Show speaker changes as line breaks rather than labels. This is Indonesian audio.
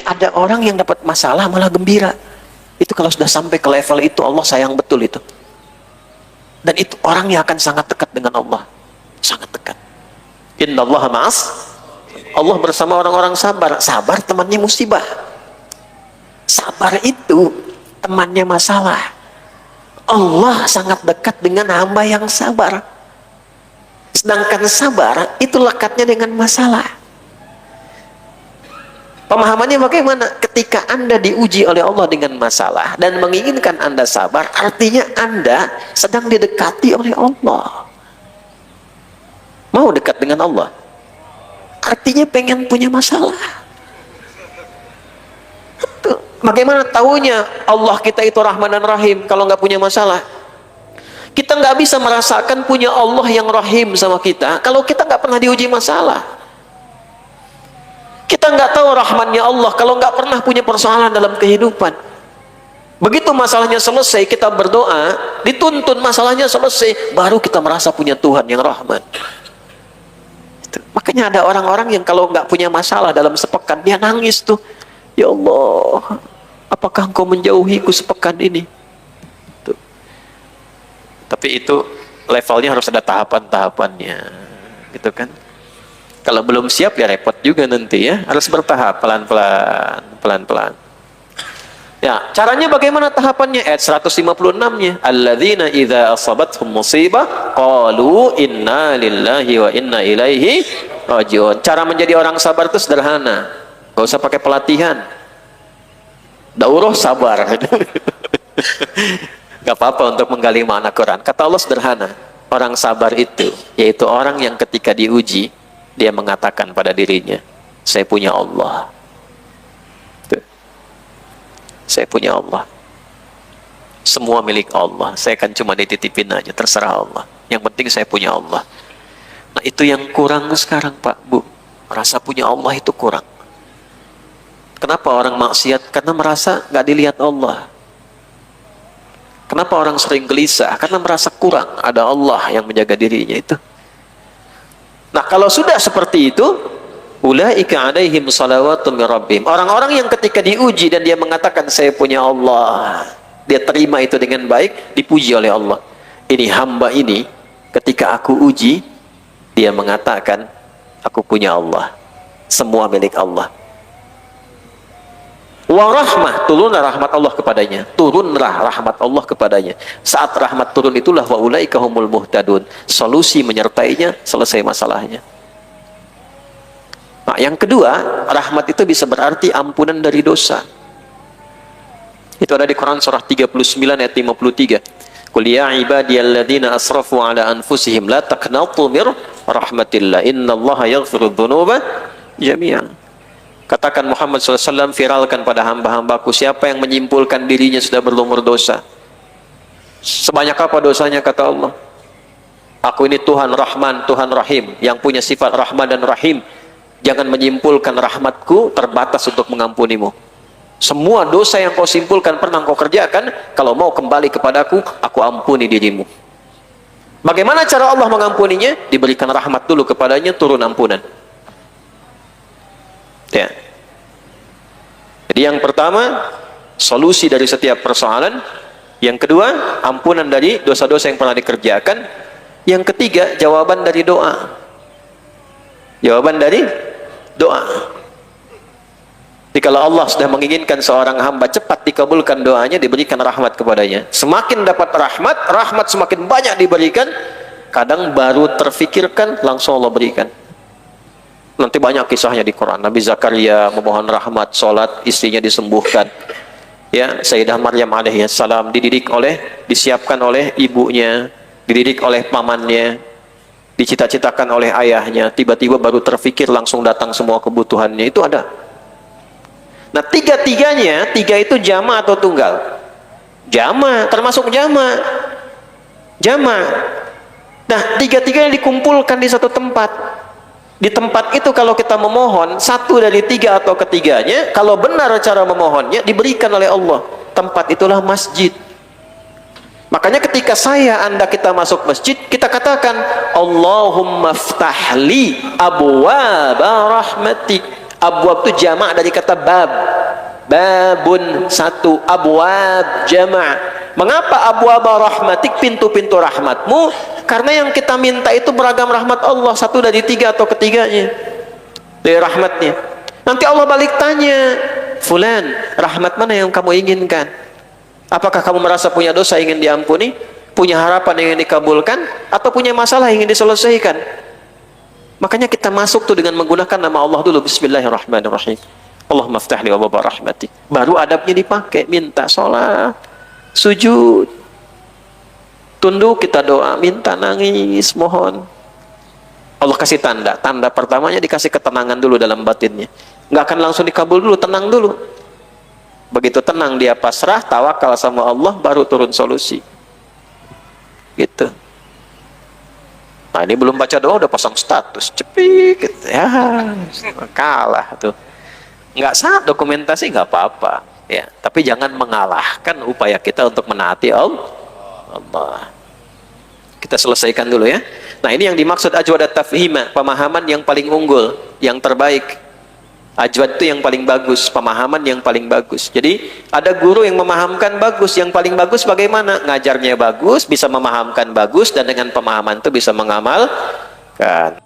ada orang yang dapat masalah malah gembira. Itu kalau sudah sampai ke level itu, Allah sayang betul itu. Dan itu orang yang akan sangat dekat dengan Allah. Sangat dekat. Innallaha ma'as, Allah bersama orang-orang sabar. Sabar temannya musibah. Sabar itu temannya masalah. Allah sangat dekat dengan hamba yang sabar. Sedangkan sabar itu lekatnya dengan masalah. Pemahamannya bagaimana? Ketika Anda diuji oleh Allah dengan masalah dan menginginkan Anda sabar, artinya Anda sedang didekati oleh Allah. Mau dekat dengan Allah? Artinya pengen punya masalah. Bagaimana taunya Allah kita itu Rahman dan Rahim kalau nggak punya masalah? Kita nggak bisa merasakan punya Allah yang Rahim sama kita kalau kita nggak pernah diuji masalah. Kita nggak tahu Rahmannya Allah kalau nggak pernah punya persoalan dalam kehidupan. Begitu masalahnya selesai, kita berdoa, dituntun masalahnya selesai, baru kita merasa punya Tuhan yang Rahman. Makanya ada orang-orang yang kalau nggak punya masalah dalam sepekan, dia nangis tuh. Ya Allah, apakah engkau menjauhiku sepekan ini? Tuh. Tapi itu levelnya harus ada tahapan-tahapannya, gitu kan? Kalau belum siap ya repot juga nanti ya. Harus bertahap, pelan-pelan, pelan-pelan. Ya, caranya bagaimana tahapannya? Ayat 156-nya. Alladzina idza asabathum musibah qalu inna lillahi wa inna ilaihi rajiun. Cara menjadi orang sabar itu sederhana. Gak usah pakai pelatihan. Daurah sabar. Gak apa-apa untuk menggali makna Quran. Kata Allah sederhana. Orang sabar itu, yaitu orang yang ketika diuji, dia mengatakan pada dirinya, saya punya Allah. Tuh. Saya punya Allah. Semua milik Allah. Saya kan cuma dititipin aja, terserah Allah. Yang penting saya punya Allah. Nah itu yang kurang sekarang Pak, Bu. Rasa punya Allah itu kurang. Kenapa orang maksiat? Karena merasa nggak dilihat Allah. Kenapa orang sering gelisah? Karena merasa kurang ada Allah yang menjaga dirinya itu. Nah kalau sudah seperti itu, ulaika alaihim salawatun min rabbihim. Orang-orang yang ketika diuji dan dia mengatakan saya punya Allah, dia terima itu dengan baik, dipuji oleh Allah. Ini hamba ini ketika aku uji, dia mengatakan aku punya Allah. Semua milik Allah. Wa rahmah, turunlah rahmat Allah kepadanya. Turunlah rahmat Allah kepadanya. Saat rahmat turun itulah wa ulaika humul muhtadun. Solusi menyertainya, selesai masalahnya. Nah, yang kedua, rahmat itu bisa berarti ampunan dari dosa. Itu ada di Quran surah 39 ayat 53. Qul ya ibadiyalladzina asrafu ala anfusihim la taqnatu mir rahmatillah innallaha yaghfiru dzunuba jami'an. Katakan Muhammad SAW, viralkan pada hamba-hambaku, siapa yang menyimpulkan dirinya sudah berlumur dosa. Sebanyak apa dosanya, kata Allah. Aku ini Tuhan Rahman, Tuhan Rahim, yang punya sifat Rahman dan Rahim. Jangan menyimpulkan rahmatku terbatas untuk mengampunimu. Semua dosa yang kau simpulkan pernah kau kerjakan, kalau mau kembali kepadaku, aku ampuni dirimu. Bagaimana cara Allah mengampuninya? Diberikan rahmat dulu kepadanya, turun ampunan. Ya. Jadi yang pertama, solusi dari setiap persoalan. Yang kedua, ampunan dari dosa-dosa yang pernah dikerjakan. Yang ketiga, jawaban dari doa. Jawaban dari doa. Jadi kalau Allah sudah menginginkan seorang hamba cepat dikabulkan doanya, diberikan rahmat kepadanya. Semakin dapat rahmat, rahmat semakin banyak diberikan. Kadang baru terfikirkan, langsung Allah berikan. Nanti banyak kisahnya di Quran. Nabi Zakaria memohon rahmat, sholat, istrinya disembuhkan. Ya, Sayyidah Maryam alaihissalam disiapkan oleh ibunya, dididik oleh pamannya, dicita-citakan oleh ayahnya. Tiba-tiba baru terfikir, langsung datang semua kebutuhannya. Itu ada. Nah, tiga-tiganya, tiga itu jama atau tunggal? Jama, termasuk jama. Jama. Nah, tiga-tiganya dikumpulkan di satu tempat. Di tempat itu kalau kita memohon, satu dari tiga atau ketiganya, kalau benar cara memohonnya, diberikan oleh Allah. Tempat itulah masjid. Makanya ketika Anda kita masuk masjid, kita katakan, Allahumma ftahli abwaba rahmatik. Abwab itu jamak dari kata bab. babun, satu, abwab, jama'. Mengapa abwab rahmatik, pintu-pintu rahmatmu? Karena yang kita minta itu beragam rahmat Allah, satu dari tiga atau ketiganya dari rahmatnya. Nanti Allah balik tanya, fulan, rahmat mana yang kamu inginkan? Apakah kamu merasa punya dosa ingin diampuni, punya harapan ingin dikabulkan, atau punya masalah ingin diselesaikan? Makanya kita masuk tuh dengan menggunakan nama Allah dulu, bismillahirrahmanirrahim. Allahumma ftah li abwaaba rahmatik. Baru adabnya dipakai, minta sholat, sujud, tunduk, kita doa, minta, nangis, mohon. Allah kasih tanda. Tanda pertamanya dikasih ketenangan dulu dalam batinnya. Nggak akan langsung dikabul dulu, tenang dulu. Begitu tenang dia pasrah, tawakal sama Allah, baru turun solusi. Gitu. Nah ini belum baca doa udah pasang status, cepik, gitu. Ya kalah tuh. Nggak sah dokumentasi nggak apa-apa, ya. Tapi jangan mengalahkan upaya kita untuk menaati Allah. Kita selesaikan dulu ya. Nah ini yang dimaksud ajwad at-tafhima, pemahaman yang paling unggul, yang terbaik. Ajwad itu yang paling bagus, pemahaman yang paling bagus. Jadi ada guru yang memahamkan bagus, yang paling bagus bagaimana? Ngajarnya bagus, bisa memahamkan bagus, dan dengan pemahaman itu bisa mengamalkan.